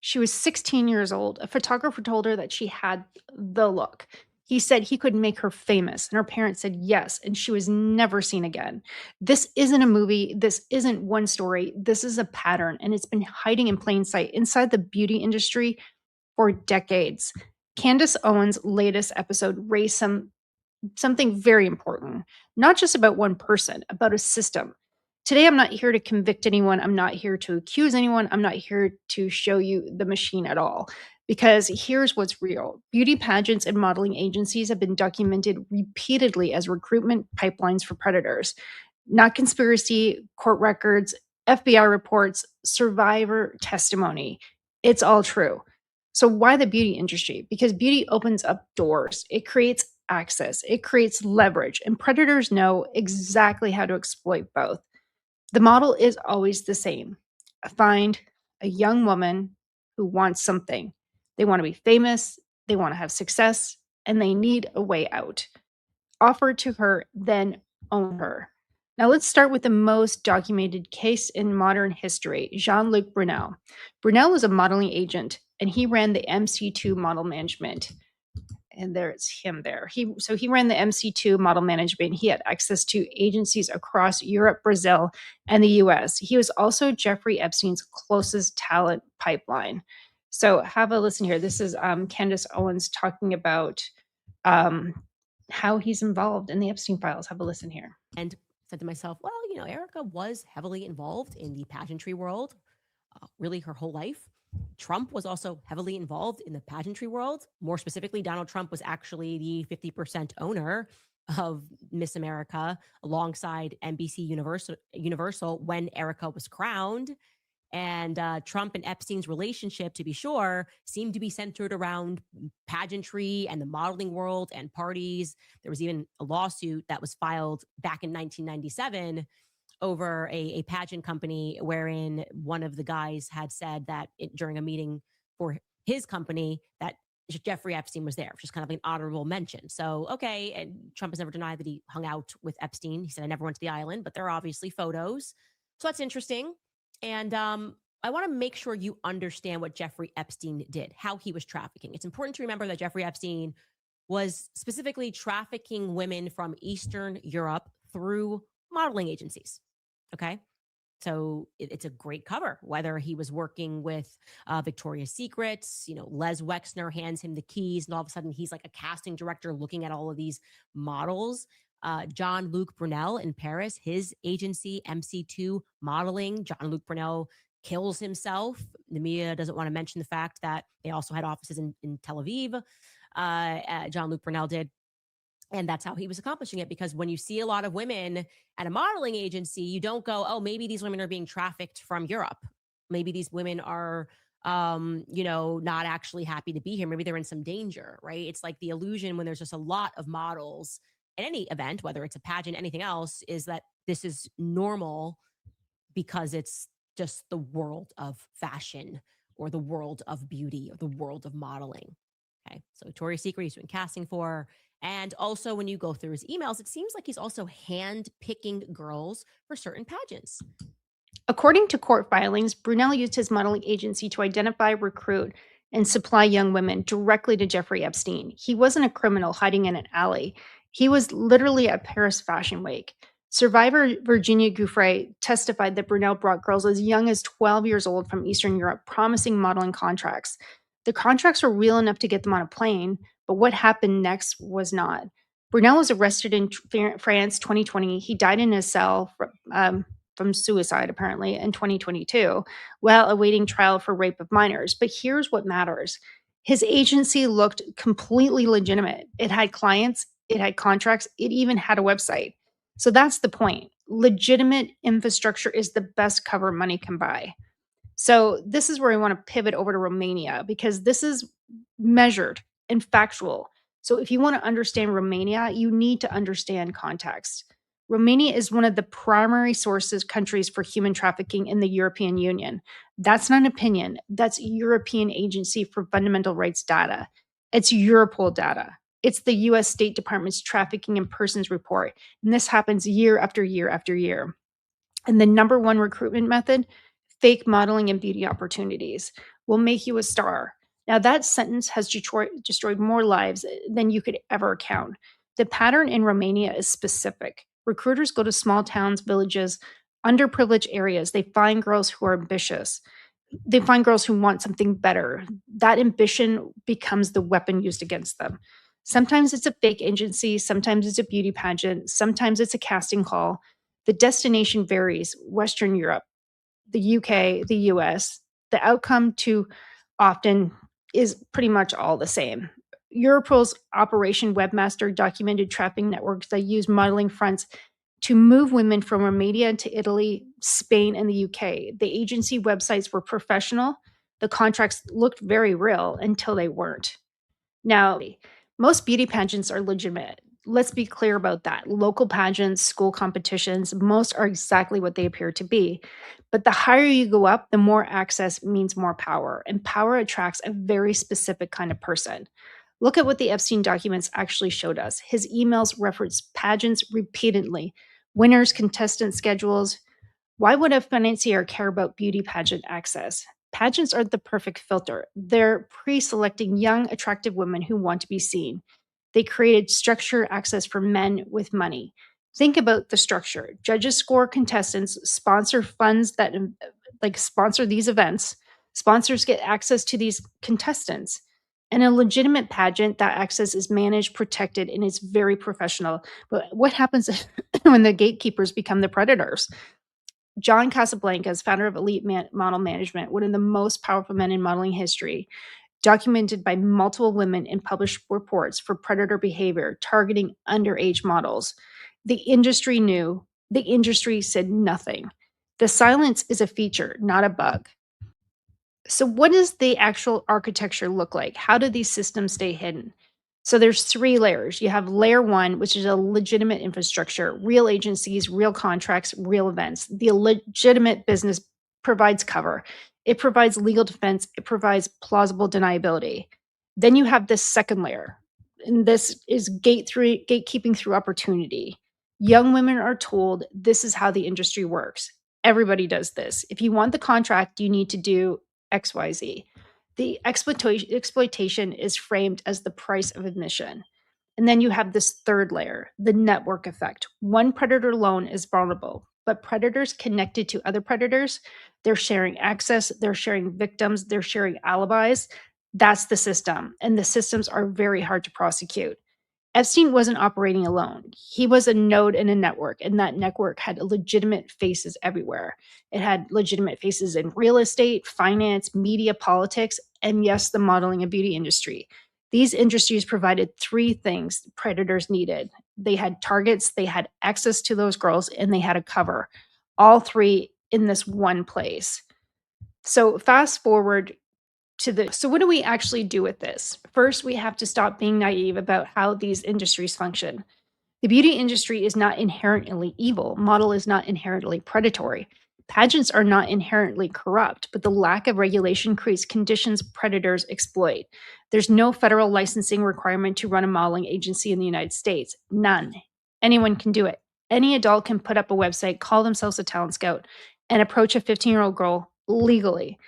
She was 16 years old. A photographer told her that she had the look. He said he could make her famous, and her parents said yes, and she was never seen again. This isn't a movie. This isn't one story. This is a pattern, and it's been hiding in plain sight inside the beauty industry for decades. Candace Owens' latest episode raised something very important, not just about one person, about a system. Today, I'm not here to convict anyone. I'm not here to accuse anyone. I'm not here to show you the machine at all. Because here's what's real: beauty pageants and modeling agencies have been documented repeatedly as recruitment pipelines for predators. Not conspiracy, court records, FBI reports, survivor testimony. It's all true. So, why the beauty industry? Because beauty opens up doors, it creates access, it creates leverage, and predators know exactly how to exploit both. The model is always the same: find a young woman who wants something. They want to be famous, they want to have success, and they need a way out. Offer to her, then own her. Now, let's start with the most documented case in modern history: Jean-Luc Brunel. Brunel was a modeling agent, and he ran the MC2 Model Management. And there's him there. He ran the MC2 Model Management. He had access to agencies across Europe, Brazil, and the US. He was also Jeffrey Epstein's closest talent pipeline. So have a listen here. This is Candace Owens talking about um, how he's involved in the Epstein files. Have a listen here. And said to myself, well, Erika was heavily involved in the pageantry world, really her whole life. Trump was also heavily involved in the pageantry world. More specifically, Donald Trump was actually the 50% owner of Miss America alongside NBC Universal when Erika was crowned. And Trump and Epstein's relationship, to be sure, seemed to be centered around pageantry and the modeling world and parties. There was even a lawsuit that was filed back in 1997 over a pageant company wherein one of the guys had said that during a meeting for his company that Jeffrey Epstein was there, which is kind of like an honorable mention. So, okay, and Trump has never denied that he hung out with Epstein. He said, I never went to the island, but there are obviously photos. So that's interesting. And I want to make sure you understand what Jeffrey Epstein did, how he was trafficking. It's important to remember that Jeffrey Epstein was specifically trafficking women from Eastern Europe through modeling agencies. Okay. So it's a great cover, whether he was working with Victoria's Secrets, Les Wexner hands him the keys, and all of a sudden he's like a casting director looking at all of these models. Jean-Luc Brunel in Paris, his agency, MC2 Modeling. Jean-Luc Brunel kills himself. The media doesn't want to mention the fact that they also had offices in Tel Aviv. Jean-Luc Brunel did. And that's how he was accomplishing it, because when you see a lot of women at a modeling agency, you don't go, oh, maybe these women are being trafficked from Europe. Maybe these women are, not actually happy to be here. Maybe they're in some danger, right? It's like the illusion when there's just a lot of models in any event, whether it's a pageant, anything else, is that this is normal because it's just the world of fashion or the world of beauty or the world of modeling. Okay. So Victoria's Secret, he's doing casting for. And also, when you go through his emails, it seems like he's also hand picking girls for certain pageants. According to court filings, Brunel used his modeling agency to identify, recruit, and supply young women directly to Jeffrey Epstein. He wasn't a criminal hiding in an alley. He was literally at Paris Fashion Week. Survivor Virginia Gouffre testified that Brunel brought girls as young as 12 years old from Eastern Europe, promising modeling contracts. The contracts were real enough to get them on a plane, but what happened next was not. Brunel was arrested in France 2020. He died in his cell from suicide, apparently, in 2022, while awaiting trial for rape of minors. But here's what matters: his agency looked completely legitimate. It had clients, it had contracts, it even had a website. So that's the point. Legitimate infrastructure is the best cover money can buy. So this is where I want to pivot over to Romania, because this is measured and factual. So if you want to understand Romania, you need to understand context. Romania is one of the primary sources countries for human trafficking in the European Union. That's not an opinion. That's European Agency for Fundamental Rights data. It's Europol data. It's the US State Department's Trafficking in Persons report. And this happens year after year after year. And the number one recruitment method: fake modeling and beauty opportunities. will make you a star. Now, that sentence has destroyed more lives than you could ever count. The pattern in Romania is specific. Recruiters go to small towns, villages, underprivileged areas. They find girls who are ambitious. They find girls who want something better. That ambition becomes the weapon used against them. Sometimes it's a fake agency, sometimes it's a beauty pageant, sometimes it's a casting call. The destination varies. Western Europe, the UK, the US, the outcome too often is pretty much all the same. Europol's Operation Webmaster documented trafficking networks that use modeling fronts to move women from Romania to Italy, Spain, and the UK. The agency websites were professional. The contracts looked very real until they weren't. Now, most beauty pageants are legitimate. Let's be clear about that. Local pageants, school competitions, most are exactly what they appear to be. But the higher you go up, the more access means more power, and power attracts a very specific kind of person. Look at what the Epstein documents actually showed us. His emails reference pageants repeatedly, winners, contestant schedules. Why would a financier care about beauty pageant access? Pageants are the perfect filter. They're pre selecting young, attractive women who want to be seen. They created structure access for men with money. Think about the structure. Judges score contestants, sponsor funds that sponsor these events. Sponsors get access to these contestants. In a legitimate pageant, that access is managed, protected, and is very professional. But what happens when the gatekeepers become the predators? John Casablancas, founder of Model Management, one of the most powerful men in modeling history, documented by multiple women in published reports for predator behavior targeting underage models. The industry knew, the industry said nothing. The silence is a feature, not a bug. So what does the actual architecture look like? How do these systems stay hidden? So there's 3 layers. You have layer 1, which is a legitimate infrastructure, real agencies, real contracts, real events. The legitimate business provides cover. It provides legal defense, it provides plausible deniability. Then you have this second layer, and this is gatekeeping through opportunity. Young women are told this is how the industry works. Everybody does this. If you want the contract, you need to do XYZ. The exploitation is framed as the price of admission. And then you have this third layer, the network effect. One predator alone is vulnerable, but predators connected to other predators, they're sharing access, they're sharing victims, they're sharing alibis. That's the system. And the systems are very hard to prosecute. Epstein wasn't operating alone. He was a node in a network, and that network had legitimate faces everywhere. It had legitimate faces in real estate, finance, media, politics, and yes, the modeling and beauty industry. These industries provided 3 things predators needed. They had targets, they had access to those girls, and they had a cover. All 3 in this one place. So fast forward so what do we actually do with this? First, we have to stop being naive about how these industries function. The beauty industry is not inherently evil. Model is not inherently predatory. Pageants are not inherently corrupt, but the lack of regulation creates conditions predators exploit. There's no federal licensing requirement to run a modeling agency in the United States. None. Anyone can do it. Any adult can put up a website, call themselves a talent scout, and approach a 15-year-old girl legally.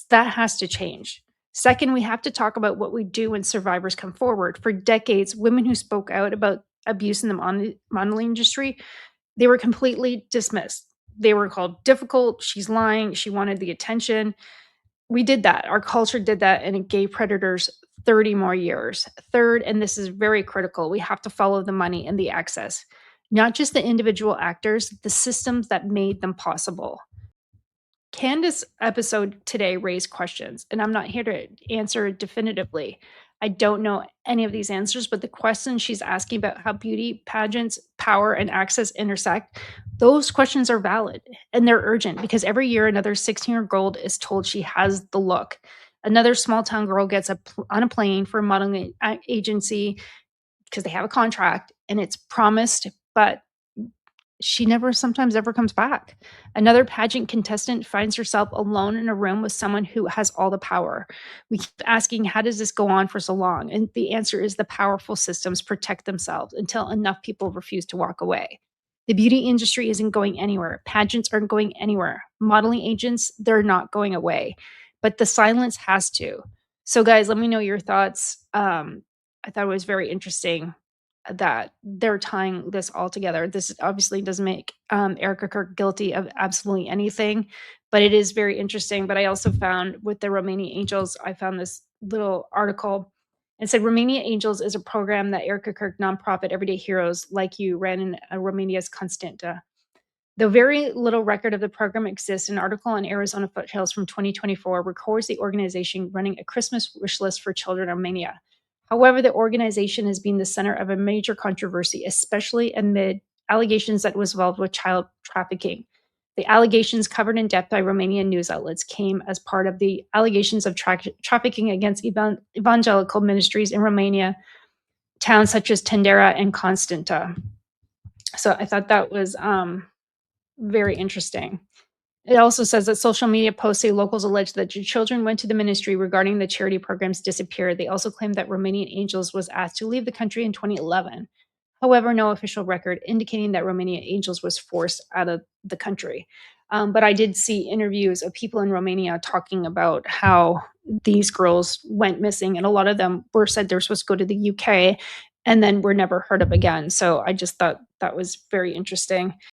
That has to change. Second, we have to talk about what we do when survivors come forward. For decades, women who spoke out about abuse in the modeling industry, they were completely dismissed. They were called difficult, she's lying, she wanted the attention. We did that. Our culture did that, and it gave predators 30 more years. Third, and this is very critical, we have to follow the money and the access, not just the individual actors, the systems that made them possible. Candace episode today raised questions, and I'm not here to answer definitively. I don't know any of these answers, but the questions she's asking about how beauty pageants, power, and access intersect, those questions are valid and they're urgent because every year another 16-year-old is told she has the look. Another small town girl gets on a plane for a modeling agency because they have a contract and it's promised, but she never sometimes ever comes back. Another pageant contestant finds herself alone in a room with someone who has all the power. We keep asking, how does this go on for so long? And the answer is the powerful systems protect themselves until enough people refuse to walk away. The beauty industry isn't going anywhere. Pageants aren't going anywhere. Modeling agents, they're not going away. but the silence has to. So, guys, let me know your thoughts. I thought it was very interesting that they're tying this all together. This obviously doesn't make Erika Kirk guilty of absolutely anything, but it is very interesting. But I also found with the Romania Angels, I found this little article. It said Romania Angels is a program that Erika Kirk nonprofit Everyday Heroes like you ran in Romania's Constanta. Though very little record of the program exists, an article on Arizona Foothills from 2024 records the organization running a Christmas wish list for children in Romania. However, the organization has been the center of a major controversy, especially amid allegations that it was involved with child trafficking. The allegations covered in depth by Romanian news outlets came as part of the allegations of trafficking against evangelical ministries in Romania, towns such as Tendera and Constanta. So I thought that was very interesting. It also says that social media posts say locals allege that children went to the ministry regarding the charity programs disappeared. They also claim that Romanian Angels was asked to leave the country in 2011. However, no official record indicating that Romania Angels was forced out of the country. But I did see interviews of people in Romania talking about how these girls went missing, and a lot of them were said they were supposed to go to the UK and then were never heard of again. So I just thought that was very interesting.